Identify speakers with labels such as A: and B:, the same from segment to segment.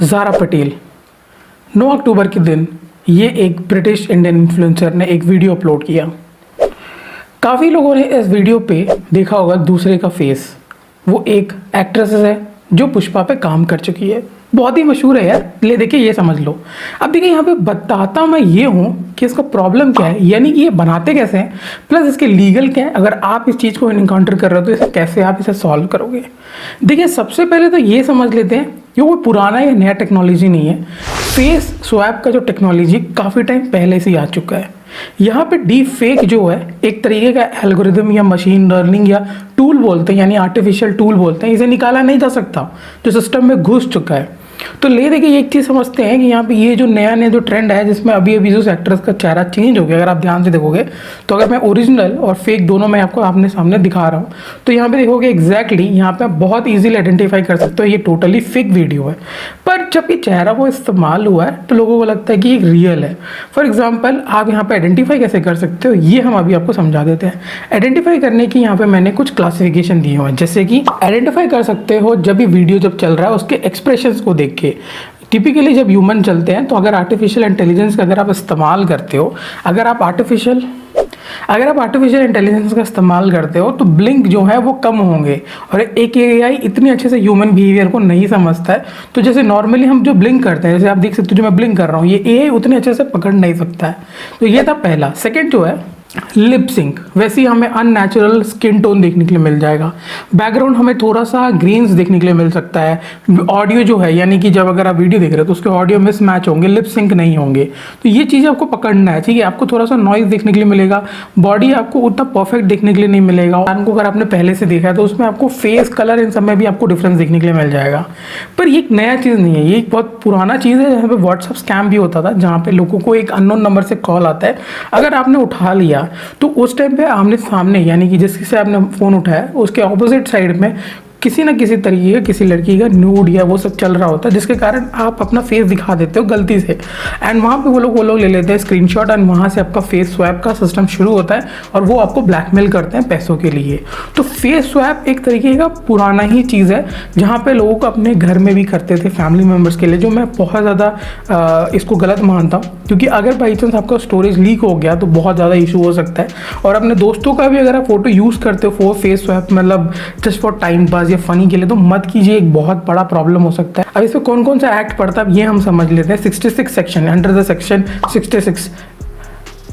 A: ज़ारा पटेल 9 अक्टूबर के दिन ये एक ब्रिटिश इंडियन इन्फ्लुएंसर ने एक वीडियो अपलोड किया। काफ़ी लोगों ने इस वीडियो पे देखा होगा दूसरे का फेस। वो एक एक्ट्रेस है जो पुष्पा पे काम कर चुकी है, बहुत ही मशहूर है यार। ले देखिए, ये समझ लो। अब देखिए यहाँ पे बताता मैं ये हूँ कि इसका प्रॉब्लम क्या है, यानी कि ये बनाते कैसे हैं, प्लस इसके लीगल क्या है। अगर आप इस चीज़ को इनकाउंटर कर रहे हो तो इसे कैसे आप इसे सॉल्व करोगे। देखिए सबसे पहले तो ये समझ लेते हैं कि वो पुराना या नया टेक्नोलॉजी नहीं है। फेस स्वैप का जो टेक्नोलॉजी काफ़ी टाइम पहले से ही आ चुका है। यहाँ पे डीप फेक जो है एक तरीके का एल्गोरिदम या मशीन लर्निंग या टूल बोलते हैं, यानी आर्टिफिशियल टूल बोलते हैं। इसे निकाला नहीं जा सकता, जो सिस्टम में घुस चुका है। तो ले देखिए एक चीज़ समझते हैं कि यहाँ पे ये जो नया जो ट्रेंड है, जिसमें अभी जो एक्ट्रेस का चेहरा चेंज हो गया, अगर आप ध्यान से देखोगे तो अगर मैं ओरिजिनल और फेक दोनों मैं आपको आपने सामने दिखा रहा हूँ तो यहाँ पे देखोगे एग्जैक्टली यहाँ पे आप बहुत इजीली आइडेंटिफाई कर सकते हो ये टोटली फेक वीडियो है। पर जब ये चेहरा वो इस्तेमाल हुआ है तो लोगों को लगता है कि ये रियल है। फॉर एग्जाम्पल आप यहाँ पे आइडेंटिफाई कैसे कर सकते हो ये हम अभी आपको समझा देते हैं। आइडेंटिफाई करने की यहाँ पे मैंने कुछ क्लासिफिकेशन दिए हुए हैं, जैसे कि आइडेंटिफाई कर सकते हो जब भी वीडियो जब चल रहा है उसके एक्सप्रेशंस को देख के। टिपिकली जब ह्यूमन चलते हैं तो अगर आर्टिफिशियल इंटेलिजेंस का अगर आप इस्तेमाल करते हो, अगर आप आर्टिफिशियल इंटेलिजेंस का इस्तेमाल करते हो तो ब्लिंक जो है वो कम होंगे। और एक एआई इतनी अच्छे से ह्यूमन बिहेवियर को नहीं समझता है, तो जैसे नॉर्मली हम जो ब्लिंक करते हैं, जैसे आप देख सकते हो जो मैं ब्लिंक कर रहा हूँ, ये एआई उतने अच्छे से पकड़ नहीं सकता है। तो ये था पहला। सेकेंड जो है लिप सिंक, वैसे ही हमें अननेचुरल स्किन टोन देखने के लिए मिल जाएगा। बैकग्राउंड हमें थोड़ा सा ग्रीन्स देखने के लिए मिल सकता है। ऑडियो जो है, यानी कि जब अगर आप वीडियो देख रहे हो तो उसके ऑडियो मिस मैच होंगे, लिप सिंक नहीं होंगे। तो ये चीज़ आपको पकड़ना है, ठीक है। आपको थोड़ा सा नॉइज देखने के लिए मिलेगा, बॉडी आपको उतना परफेक्ट देखने के लिए नहीं मिलेगा। को अगर आपने पहले से देखा है तो उसमें आपको फेस कलर इन सब में भी आपको डिफरेंस देखने के लिए मिल जाएगा। पर ये एक नया चीज़ नहीं है, ये एक बहुत पुराना चीज़ है। जहाँ पे व्हाट्सअप स्कैम भी होता था, जहाँ पे लोगों को एक अननोन नंबर से कॉल आता है, अगर आपने उठा लिया तो उस टाइम पे आमने सामने, यानी कि जिससे आपने फ़ोन उठाया उसके ऑपोजिट साइड में किसी ना किसी तरीके का किसी लड़की का न्यूड या वो सब चल रहा होता है, जिसके कारण आप अपना फेस दिखा देते हो गलती से। एंड वहाँ पे वो लोग ले लेते हैं स्क्रीनशॉट, एंड वहाँ से आपका फेस स्वैप का सिस्टम शुरू होता है और वो आपको ब्लैकमेल करते हैं पैसों के लिए। तो फेस स्वैप एक तरीके का पुराना ही चीज़ है, जहाँ पे लोगों को अपने घर में भी करते थे फैमिली मेम्बर्स के लिए, जो मैं बहुत ज़्यादा इसको गलत मानता हूँ। क्योंकि अगर बाई चांस आपका स्टोरेज लीक हो गया तो बहुत ज़्यादा इशू हो सकता है। और अपने दोस्तों का भी अगर आप फोटो यूज़ करते हो फेस स्वैप, मतलब जस्ट फॉर टाइम पास या फनी के लिए, तो मत कीजिए, एक बहुत बड़ा प्रॉब्लम हो सकता है। अब इसमें कौन कौन सा एक्ट पड़ता है ये हम समझ लेते हैं। 66 section, under the section 66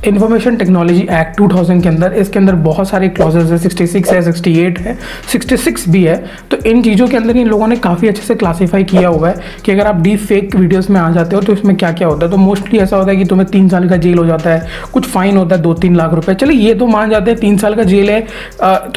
A: information technology act 2000 के अंदर, इसके अंदर बहुत सारे क्लॉजेज है। 66 है, 68 है, 66 भी है। तो इन चीज़ों के अंदर इन लोगों ने काफ़ी अच्छे से क्लासीफाई किया हुआ है कि अगर आप डीप फेक वीडियोस में आ जाते हो तो इसमें क्या क्या होता है। तो मोस्टली ऐसा होता है कि तुम्हें 3 साल का जेल हो जाता है, कुछ फाइन होता है 2-3 लाख रुपए। चलिए ये तो मान जाते हैं, 3 साल का जेल है,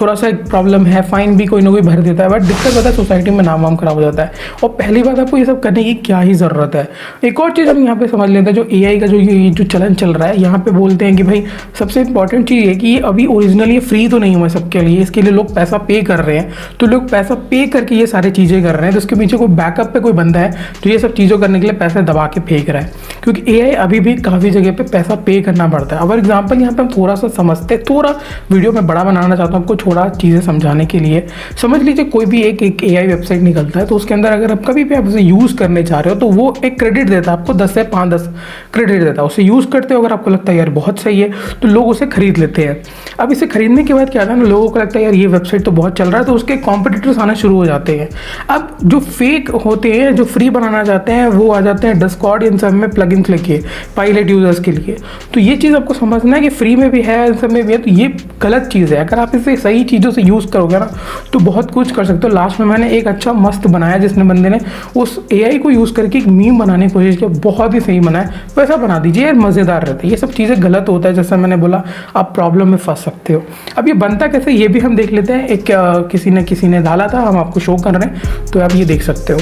A: थोड़ा सा प्रॉब्लम है, फाइन भी कोई ना कोई भर देता है, बट दिक्कत होता है सोसाइटी में नाम वाम खराब हो जाता है। और पहली बात, आपको ये सब करने की क्या ही ज़रूरत है। एक और चीज़ हम यहाँ पे समझ लेते हैं, जो एआई का जो चलन चल रहा है, यहाँ पे बोलते हैं कि भाई सबसे इंपॉर्टेंट चीज़ है कि ये अभी ओरिजिनली ये फ्री तो नहीं हुआ सबके लिए, इसके लिए लोग पैसा पे कर रहे हैं। तो लोग पैसा पे करके ये सारी चीज़ें कर रहे हैं, तो उसके पीछे कोई बैकअप पे कोई बंदा है तो ये सब चीज़ों करने के लिए पैसे दबा के फेंक रहा है। क्योंकि एआई अभी भी काफ़ी जगह पे पैसा पे करना पड़ता है। अब एग्जाम्पल यहाँ पे हम थोड़ा सा समझते हैं, थोड़ा वीडियो में बड़ा बनाना चाहता हूँ आपको थोड़ा चीज़ें समझाने के लिए। समझ लीजिए कोई भी एक एआई वेबसाइट निकलता है, तो उसके अंदर अगर आप कभी भी आप उसे यूज़ करने चाह रहे हो तो वो एक क्रेडिट देता है आपको, 10 से 5-10 क्रेडिट देता है। उसे यूज़ करते हो, अगर आपको लगता है यार बहुत सही है तो लोग उसे खरीद लेते हैं। अब इसे खरीदने के बाद क्या था ना, लोगों को लगता है यार ये वेबसाइट तो बहुत चल रहा है, तो उसके कॉम्पिटिटर्स आना शुरू हो जाते हैं। अब जो फेक होते हैं, जो फ्री बनाना चाहते हैं, वो आ जाते हैं डिस्कॉर्ड इन सब में प्लगइन्स लेके पायलट यूजर्स के लिए। तो ये चीज़ आपको समझना है कि फ्री में भी है, इन सब में भी है, तो ये गलत चीज़ है। अगर आप इसे सही चीज़ों से यूज़ करोगे ना तो बहुत कुछ कर सकते हो। लास्ट में मैंने एक अच्छा मस्त बनाया, जिसने बंदे ने उस एआई को यूज़ करके एक मीम बनाने की कोशिश की, बहुत ही सही बनाया। वैसा बना दीजिए यार, मज़ेदार रहता है। ये सब चीज़ें गलत होता है, जैसा मैंने बोला आप प्रॉब्लम में फंस सकते हो। अब ये बनता कैसे ये भी हम देख लेते हैं। एक किसी ने डाला था, हम आपको शो कर रहे हैं, तो आप ये देख सकते हो।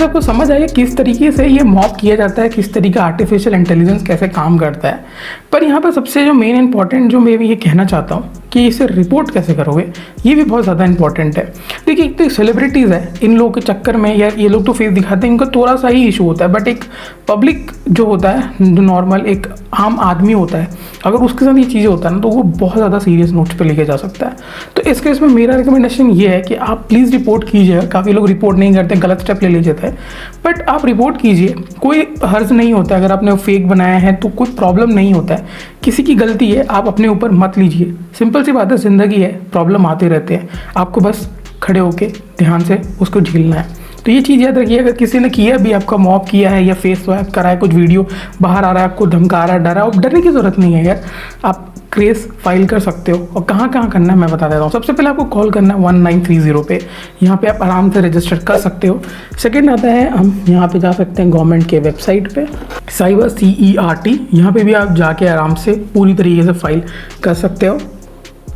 A: सबको समझ आइए किस तरीके से ये मॉक किया जाता है, किस तरीके आर्टिफिशियल इंटेलिजेंस कैसे काम करता है। पर यहाँ पर सबसे जो मेन इंपॉर्टेंट जो मैं भी ये कहना चाहता हूँ कि इसे रिपोर्ट कैसे करोगे, ये भी बहुत ज़्यादा इंपॉर्टेंट है। देखिए, एक तो सेलिब्रिटीज़ है, इन लोगों के चक्कर में यार ये लोग तो फेस दिखाते हैं, इनका थोड़ा सा ही इशू होता है, बट एक पब्लिक जो होता है, जो नॉर्मल एक आम आदमी होता है, अगर उसके साथ ये चीज़ें होता है ना, तो वो बहुत ज़्यादा सीरियस नोट्स पे लेके जा सकता है। तो इस केस में मेरा रिकमेंडेशन ये है कि आप प्लीज़ रिपोर्ट कीजिए। काफ़ी लोग रिपोर्ट नहीं करते, गलत स्टेप ले लेते हैं, बट आप रिपोर्ट कीजिए, कोई हर्ज नहीं होता है। अगर आपने फेक बनाया है तो कोई प्रॉब्लम नहीं होता है, किसी की गलती है, आप अपने ऊपर मत लीजिए। सिंपल सी बात है, ज़िंदगी है, प्रॉब्लम आते रहते हैं, आपको बस खड़े होके ध्यान से उसको झेलना है। तो ये चीज़ याद रखिए, अगर किसी ने किया भी, आपका मॉब किया है या फेस स्वैप करा है, कुछ वीडियो बाहर आ रहा है, आपको धमका रहा है, डरा, अब डरने की ज़रूरत नहीं है यार। आप केस फाइल कर सकते हो, और कहाँ कहाँ करना है मैं बता देता हूँ। सबसे पहले आपको कॉल करना है 1930 पे, यहाँ पे आप आराम से रजिस्टर कर सकते हो। सेकंड आता है, हम यहाँ पे जा सकते हैं गवर्नमेंट के वेबसाइट पे, साइबर CERT, यहाँ पे भी आप जाके आराम से पूरी तरीके से फाइल कर सकते हो।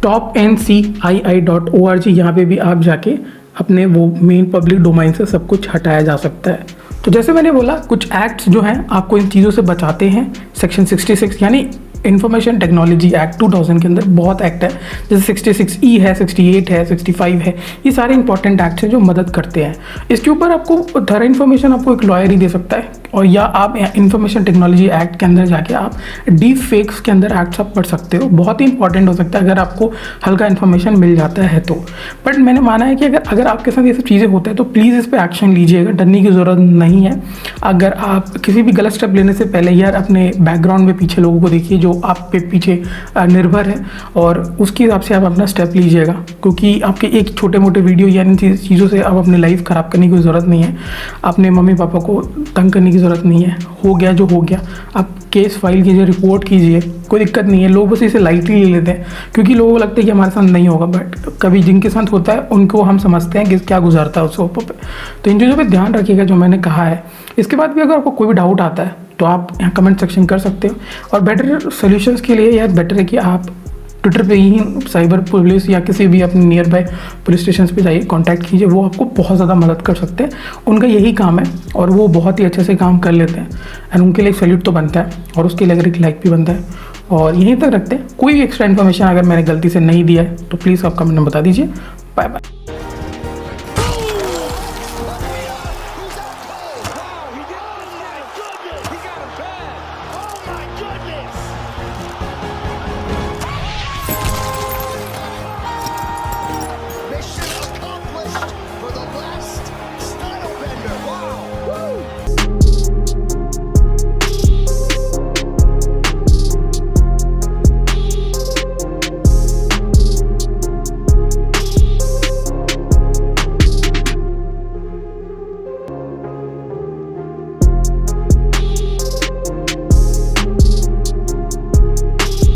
A: topncii.org, यहाँ पे भी आप जाके अपने वो मेन पब्लिक डोमाइन से सब कुछ हटाया जा सकता है। तो जैसे मैंने बोला, कुछ एक्ट्स जो हैं आपको इन चीज़ों से बचाते हैं। सेक्शन 66 यानी इंफॉर्मेशन टेक्नोलॉजी एक्ट 2000 के अंदर बहुत एक्ट है, जैसे 66E है, 68 है, 65 है, ये सारे इंपॉर्टेंट एक्ट्स हैं जो मदद करते हैं। इसके ऊपर आपको थरा इन्फॉर्मेशन आपको एक लॉयर ही दे सकता है, और या आप इंफॉर्मेशन टेक्नोलॉजी एक्ट के अंदर जाके आप डीप फेक्स के अंदर एक्ट्स आप पढ़ सकते हो। बहुत ही इंपॉर्टेंट हो सकता है अगर आपको हल्का इन्फॉर्मेशन मिल जाता है तो। बट मैंने माना है कि अगर आपके साथ ये सब चीज़ें होते हैं तो प्लीज़ इस पर एक्शन लीजिएगा, डरने की ज़रूरत नहीं है। अगर आप किसी भी गलत स्टेप लेने से पहले यार अपने बैकग्राउंड में पीछे लोगों को देखिए जो आप पे पीछे निर्भर है, और उसके हिसाब से आप अपना स्टेप लीजिएगा, क्योंकि आपके एक छोटे मोटे वीडियो या इन चीज़ों से आप अपनी लाइफ ख़राब करने की ज़रूरत नहीं है, अपने मम्मी पापा को तंग करने की ज़रूरत नहीं है। हो गया जो हो गया, आप केस फाइल कीजिए, रिपोर्ट कीजिए, कोई दिक्कत नहीं है। लोग बस इसे लाइटली ले लेते हैं, क्योंकि लोगों को लगता है कि हमारे साथ नहीं होगा, बट कभी जिनके साथ होता है उनको हम समझते हैं कि क्या गुजरता है उस ऊपर पे। तो इन चीज़ों पे ध्यान रखिएगा जो मैंने कहा है। इसके बाद भी अगर आपको कोई भी डाउट आता है तो आप यहाँ कमेंट सेक्शन कर सकते हो, और बेटर सॉल्यूशंस के लिए यार बेटर है कि आप ट्विटर पे ही साइबर पुलिस या किसी भी अपने नियर बाय पुलिस स्टेशन पे जाइए, कांटेक्ट कीजिए, वो आपको बहुत ज़्यादा मदद कर सकते हैं। उनका यही काम है और वो बहुत ही अच्छे से काम कर लेते हैं, एंड उनके लिए एक सैल्यूट तो बनता है, और उसके लिए अगर एक लाइक भी बनता है। और यहीं तक रखते हैं। कोई भी एक्स्ट्रा इन्फॉर्मेशन अगर मैंने गलती से नहीं दिया है तो प्लीज़ आप कमेंट में बता दीजिए। Bye bye.